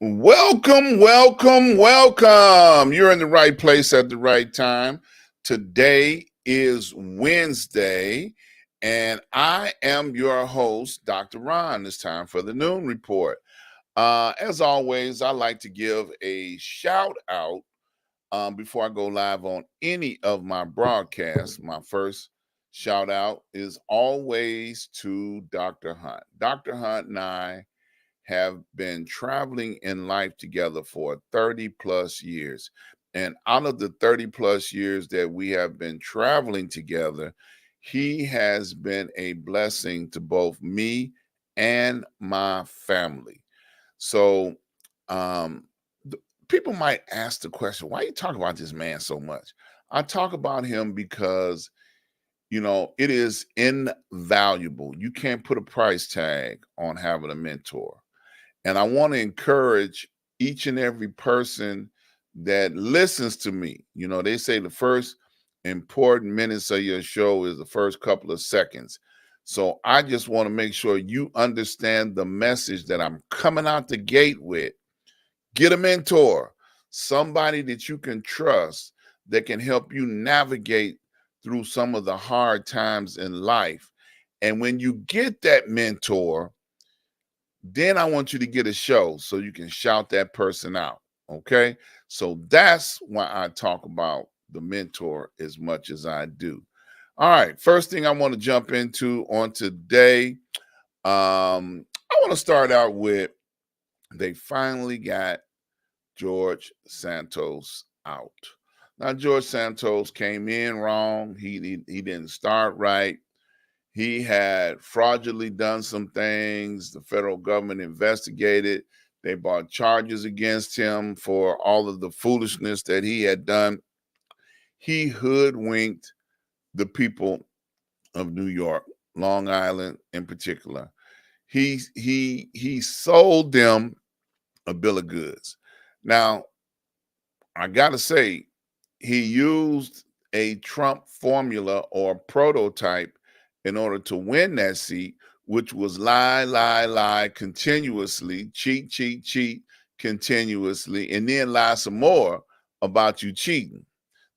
Welcome, welcome, welcome. You're in the right place at the right time. Today is Wednesday, and I am your host, Dr. Ron. It's time for the Noon Report. As always, I like to give a shout out before I go live on any of my broadcasts. My first shout out is always to Dr. Hunt. Dr. Hunt and I have been traveling in life together for 30 plus years. And out of the 30 plus years that we have been traveling together, he has been a blessing to both me and my family. So, um, people might ask the question, why you talk about this man so much? I talk about him because, it is invaluable. You can't put a price tag on having a mentor. And I want to encourage each and every person that listens to me. They say the first important minutes of your show is the first couple of seconds. So I just want to make sure you understand the message that I'm coming out the gate with. Get a mentor, somebody that you can trust that can help you navigate through some of the hard times in life. And when you get that mentor, then I want you to get a show so you can shout that person out. Okay. So that's why I talk about the mentor as much as I do. All right. First thing I want to jump into on today. I want to start out with they finally got George Santos out. Now, George Santos came in wrong. He didn't start right. He had fraudulently done some things. The federal government investigated. They brought charges against him for all of the foolishness that he had done. He hoodwinked the people of New York, Long Island in particular. He sold them a bill of goods. Now, I gotta say, he used a Trump formula or prototype in order to win that seat, which was lie, lie, lie continuously, cheat, cheat, cheat continuously, and then lie some more about you cheating.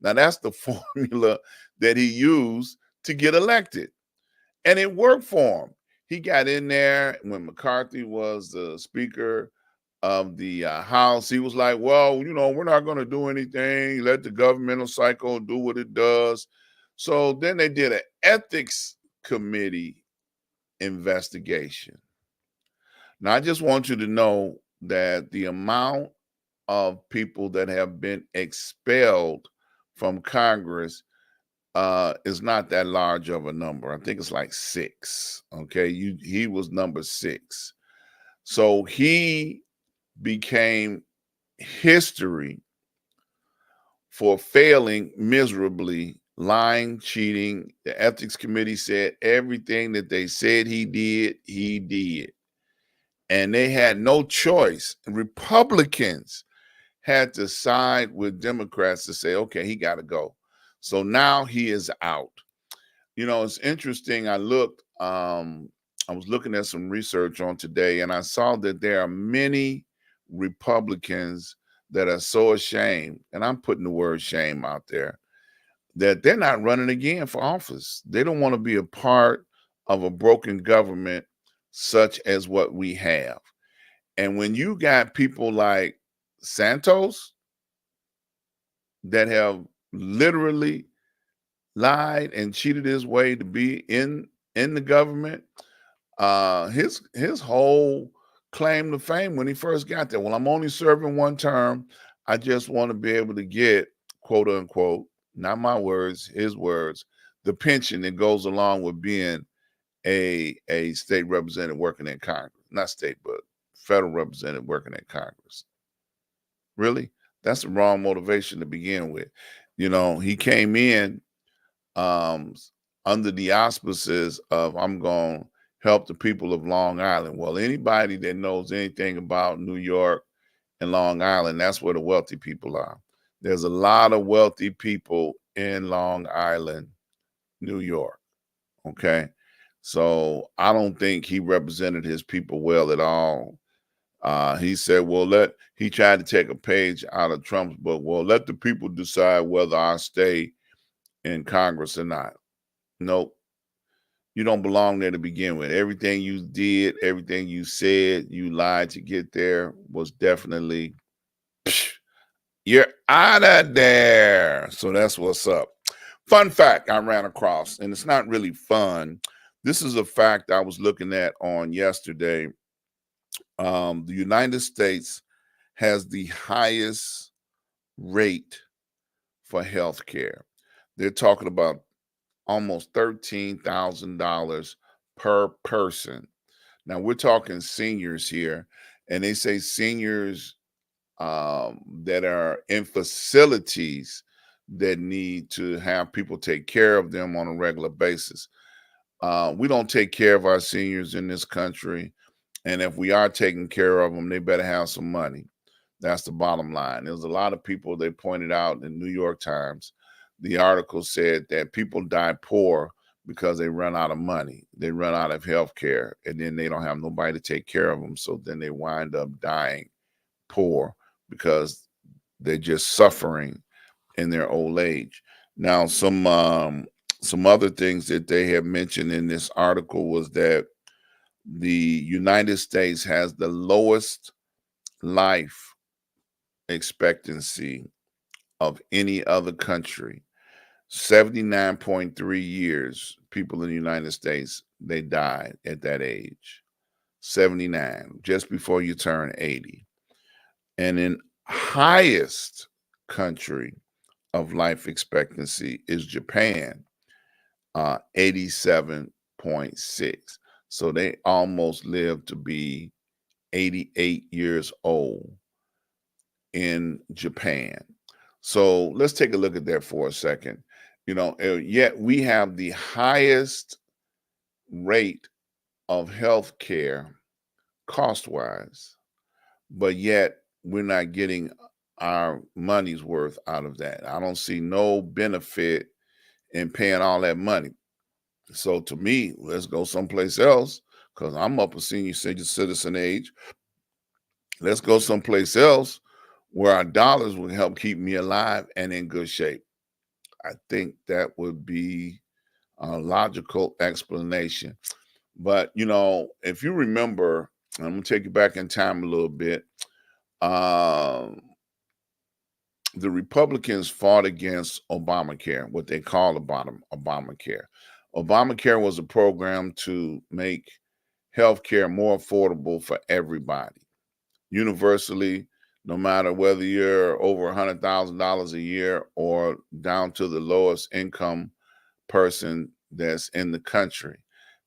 Now, that's the formula that he used to get elected. And it worked for him. He got in there when McCarthy was the speaker of the House. He was like, well, we're not going to do anything. Let the governmental cycle do what it does. So then they did an ethics committee investigation. Now, I just want you to know that the amount of people that have been expelled from Congress is not that large of a number. I think it's like 6. Okay, he was number 6. So he became history for failing miserably, lying, cheating. The ethics committee said everything that they said he did, he did. And they had no choice. Republicans had to side with Democrats to say, okay, he got to go. So now he is out. It's interesting. I was looking at some research on today, and I saw that there are many Republicans that are so ashamed, and I'm putting the word shame out there, that they're not running again for office. They don't want to be a part of a broken government such as what we have. And when you got people like Santos that have literally lied and cheated his way to be in the government, his whole claim to fame when he first got there, well, I'm only serving one term. I just want to be able to get, quote unquote, not my words, his words, the pension that goes along with being a state representative working in Congress. Not state, but federal representative working in Congress. Really? That's the wrong motivation to begin with. He came in um, under the auspices of, I'm going to help the people of Long Island. Well, anybody that knows anything about New York and Long Island, that's where the wealthy people are. There's a lot of wealthy people in Long Island, New York. Okay. So I don't think he represented his people well at all. He said, well, he tried to take a page out of Trump's book. Well, let the people decide whether I stay in Congress or not. Nope. You don't belong there to begin with. Everything you did, everything you said, you lied to get there was definitely, you're out of there. So that's what's up. Fun fact I ran across, and it's not really fun. This is a fact I was looking at on yesterday. The United States has the highest rate for health care. They're talking about almost $13,000 per person. Now we're talking seniors here, and they say seniors that are in facilities that need to have people take care of them on a regular basis. We don't take care of our seniors in this country, and if we are taking care of them, they better have some money. That's the bottom line. There's a lot of people they pointed out in the New York Times. The article said that people die poor because they run out of money. They run out of health care, and then they don't have nobody to take care of them. So then they wind up dying poor because they're just suffering in their old age. Now, some other things that they have mentioned in this article was that the United States has the lowest life expectancy of any other country. 79.3 years, people in the United States, they died at that age. 79, just before you turn 80. And in highest country of life expectancy is Japan, 87.6. So they almost lived to be 88 years old in Japan. So let's take a look at that for a second. Yet we have the highest rate of health care cost wise, but yet we're not getting our money's worth out of that. I don't see no benefit in paying all that money. So to me, let's go someplace else because I'm up a senior citizen age. Let's go someplace else where our dollars will help keep me alive and in good shape. I think that would be a logical explanation. But, if you remember, I'm going to take you back in time a little bit. Um, the Republicans fought against Obamacare, what they call Obamacare. Obamacare was a program to make healthcare more affordable for everybody, universally, no matter whether you're over $100,000 a year or down to the lowest income person that's in the country.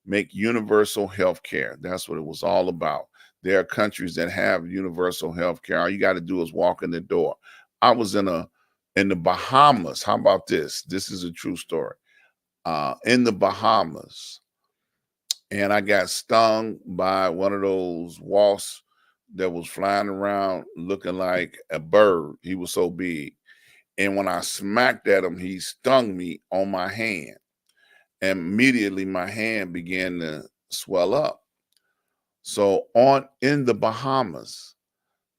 Make universal health care. That's what it was all about. There are countries that have universal health care. All you got to do is walk in the door. I was in the Bahamas. How about this? This is a true story. In the Bahamas, and I got stung by one of those wasps that was flying around looking like a bird. He was so big. And when I smacked at him, he stung me on my hand. And immediately my hand began to swell up. So in the Bahamas,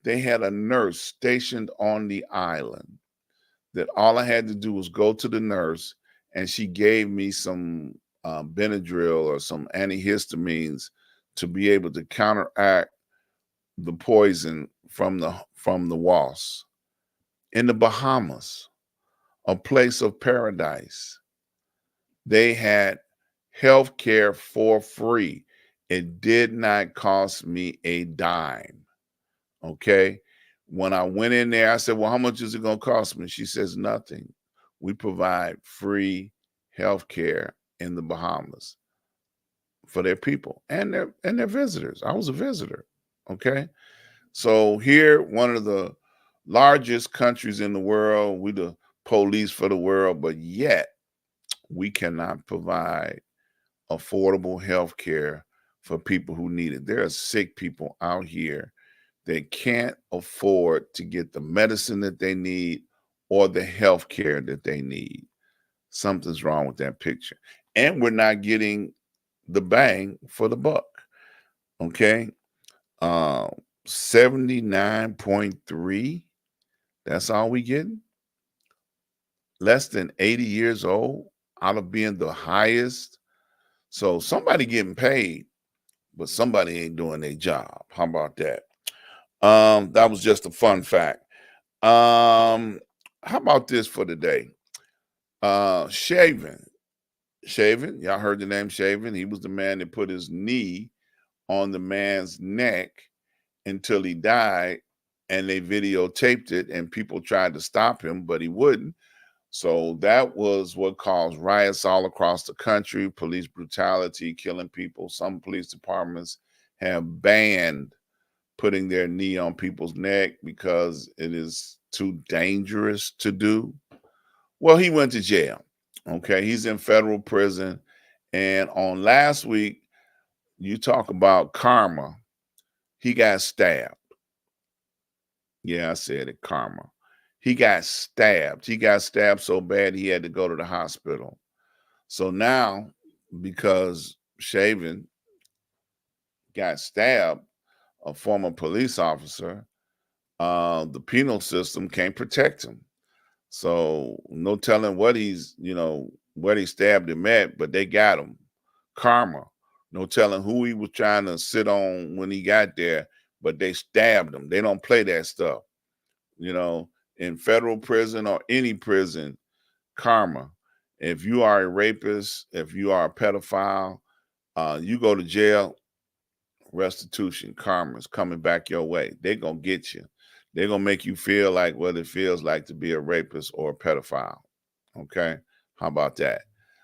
they had a nurse stationed on the island that all I had to do was go to the nurse and she gave me some Benadryl or some antihistamines to be able to counteract the poison from the wasps. In the Bahamas, a place of paradise, they had health care for free. It did not cost me a dime. Okay. When I went in there, I said, well, how much is it going to cost me? She says, nothing. We provide free health care in the Bahamas for their people and their visitors. I was a visitor. Okay. So here, one of the largest countries in the world, we the police for the world, but yet we cannot provide affordable health care for people who need it. There are sick people out here that can't afford to get the medicine that they need or the health care that they need. Something's wrong with that picture. And we're not getting the bang for the buck. Okay. Uh, 79.3. That's all we getting? Less than 80 years old out of being the highest. So somebody getting paid, but somebody ain't doing their job. How about that? That was just a fun fact. How about this for today? Shaving. Shaving, y'all heard the name Shaving. He was the man that put his knee on the man's neck until he died, and they videotaped it, and people tried to stop him, but he wouldn't. So that was what caused riots all across the country, police brutality, killing people. Some police departments have banned putting their knee on people's neck because it is too dangerous to do. Well, he went to jail. Okay, he's in federal prison. And on last week, you talk about karma. He got stabbed. Yeah, I said it, karma. He got stabbed. He got stabbed so bad he had to go to the hospital. So now, because Shaven got stabbed, a former police officer, the penal system can't protect him. So no telling what what he stabbed him at, but they got him. Karma. No telling who he was trying to sit on when he got there, but they stabbed him. They don't play that stuff. You know, in federal prison or any prison, karma. If you are a rapist, if you are a pedophile, you go to jail, restitution, karma is coming back your way. They're going to get you. They're going to make you feel like what it feels like to be a rapist or a pedophile. Okay. How about that?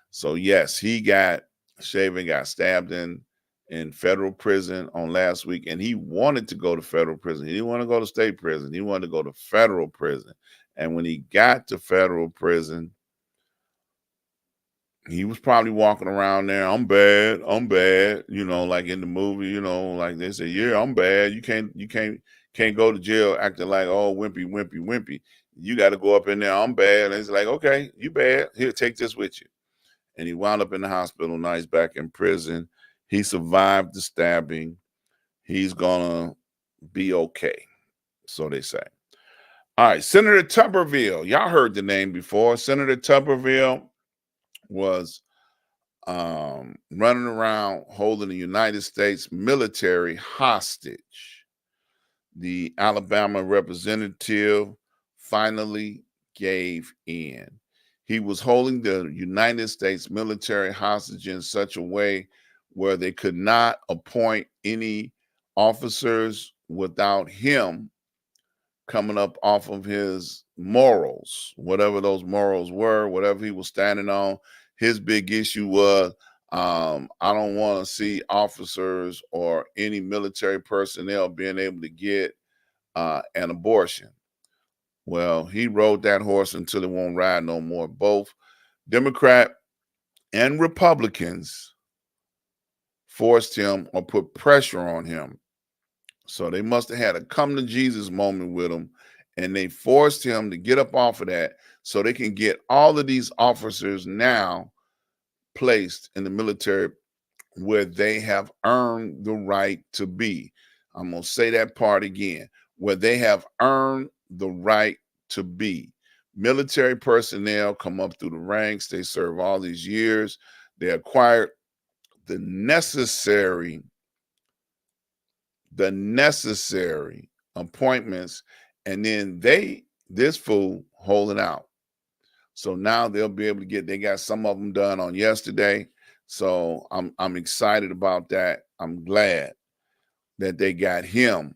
So yes, Shaven got stabbed in federal prison on last week, and he wanted to go to federal prison. He didn't want to go to state prison. He wanted to go to federal prison. And when he got to federal prison, he was probably walking around there. I'm bad. Like in the movie. Like they say, yeah, I'm bad. You can't go to jail acting like, oh, wimpy. You got to go up in there. I'm bad. And it's like, okay, you bad. Here, take this with you. And he wound up in the hospital. Now he's back in prison. He survived the stabbing. He's gonna be okay, so they say. All right, Senator Tuberville. Y'all heard the name before. Senator Tuberville was running around holding the United States military hostage. The Alabama representative finally gave in. He was holding the United States military hostage in such a way where they could not appoint any officers without him coming up off of his morals, whatever those morals were, whatever he was standing on. His big issue was, I don't want to see officers or any military personnel being able to get an abortion. Well, he rode that horse until it won't ride no more. Both Democrat and Republicans forced him or put pressure on him. So they must have had a come to Jesus moment with him, and they forced him to get up off of that so they can get all of these officers now placed in the military where they have earned the right to be. I'm going to say that part again, where they have earned the right to be. Military personnel come up through the ranks. They serve all these years. They acquired the necessary appointments, and then this fool holding out. So now they'll be able to they got some of them done on yesterday. So I'm excited about that. I'm glad that they got him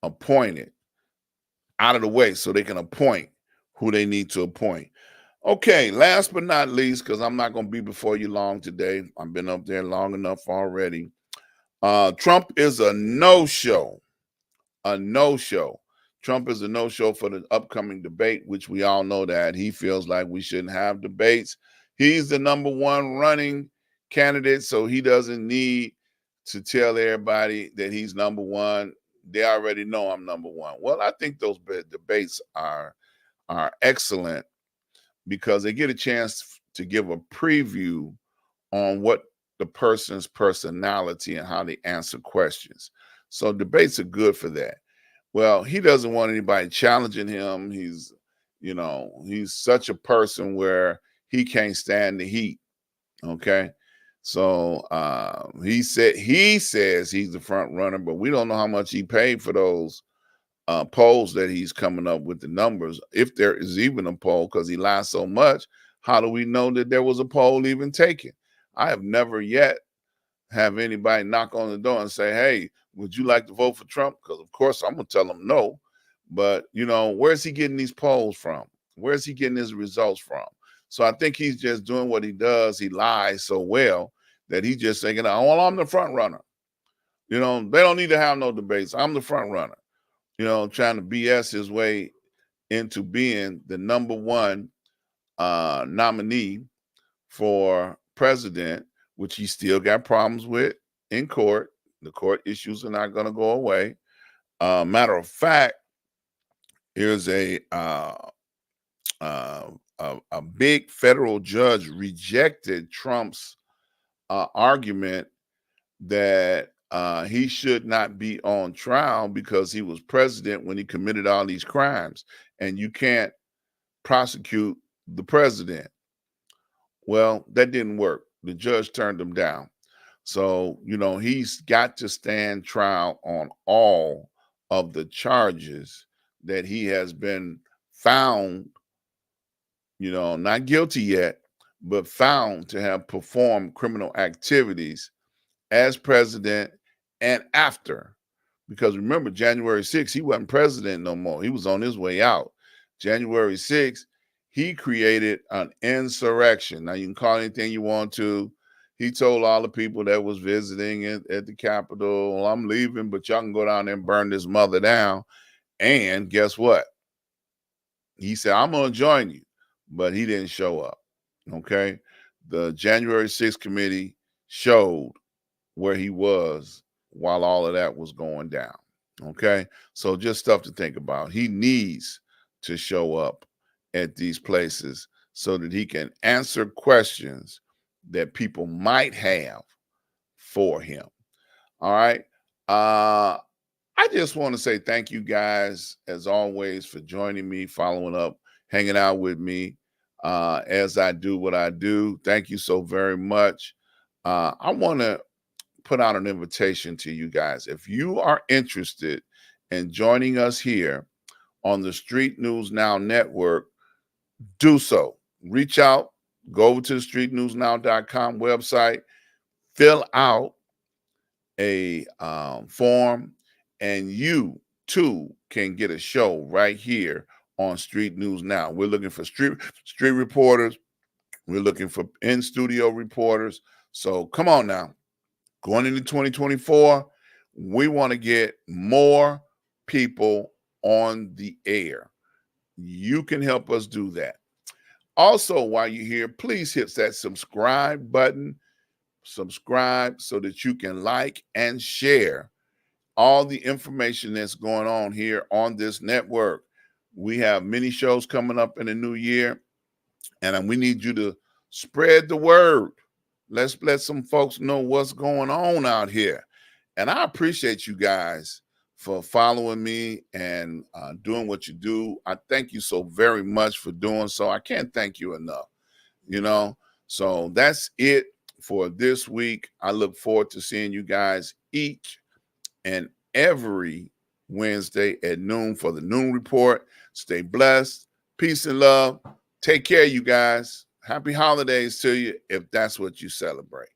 appointed out of the way so they can appoint who they need to appoint. Okay, last but not least, because I'm not going to be before you long today. I've been up there long enough already. Trump is a no-show. A no-show. Trump is a no-show for the upcoming debate, which we all know that he feels like we shouldn't have debates. He's the number one running candidate, so he doesn't need to tell everybody that he's number one. They already know I'm number one. Well, I think those debates are excellent because they get a chance to give a preview on what the person's personality and how they answer questions. So debates are good for that. Well, he doesn't want anybody challenging him. He's such a person where he can't stand the heat. Okay. So he says he's the front runner, but we don't know how much he paid for those polls that he's coming up with the numbers, if there is even a poll, because he lies so much. How do we know that there was a poll even taken? I have never yet have anybody knock on the door and say, "Hey, would you like to vote for Trump?" Because of course I'm gonna tell them no. But where's he getting these polls from? Where's he getting his results from? So I think he's just doing what he does. He lies so well that he's just thinking, "Oh, well, I'm the front runner." They don't need to have no debates. I'm the front runner. Trying to BS his way into being the number one nominee for president, which he still got problems with in court. The court issues are not going to go away. Matter of fact, here's a big federal judge rejected Trump's argument that he should not be on trial because he was president when he committed all these crimes, and you can't prosecute the president. Well, that didn't work. The judge turned him down. So, he's got to stand trial on all of the charges that he has been found, not guilty yet, but found to have performed criminal activities as president and after. Because remember, January 6th, he wasn't president no more. He was on his way out. January 6th, he created an insurrection. Now, you can call it anything you want to. He told all the people that was visiting at the Capitol, well, I'm leaving, but y'all can go down there and burn this mother down. And guess what? He said, I'm going to join you, but he didn't show up. Okay. The January 6th committee showed where he was while all of that was going down. Okay. So just stuff to think about. He needs to show up at these places so that he can answer questions that people might have for him. All right. I just want to say thank you guys, as always, for joining me, following up, hanging out with me as I do what I do. Thank you so very much. I want to put out an invitation to you guys. If you are interested in joining us here on the Street News Now Network, do so. Reach out, go over to the streetnewsnow.com website, fill out a form, and you too can get a show right here on Street News Now. We're looking for street reporters. We're looking for in-studio reporters. So come on now. Going into 2024, we want to get more people on the air. You can help us do that. Also, while you're here, please hit that subscribe button. Subscribe so that you can like and share all the information that's going on here on this network. We have many shows coming up in the new year, and we need you to spread the word. Let's let some folks know what's going on out here. And I appreciate you guys for following me and doing what you do. I thank you so very much for doing so. I can't thank you enough, So that's it for this week. I look forward to seeing you guys each and every Wednesday at noon for the Noon Report. Stay blessed. Peace and love. Take care, you guys. Happy holidays to you if that's what you celebrate.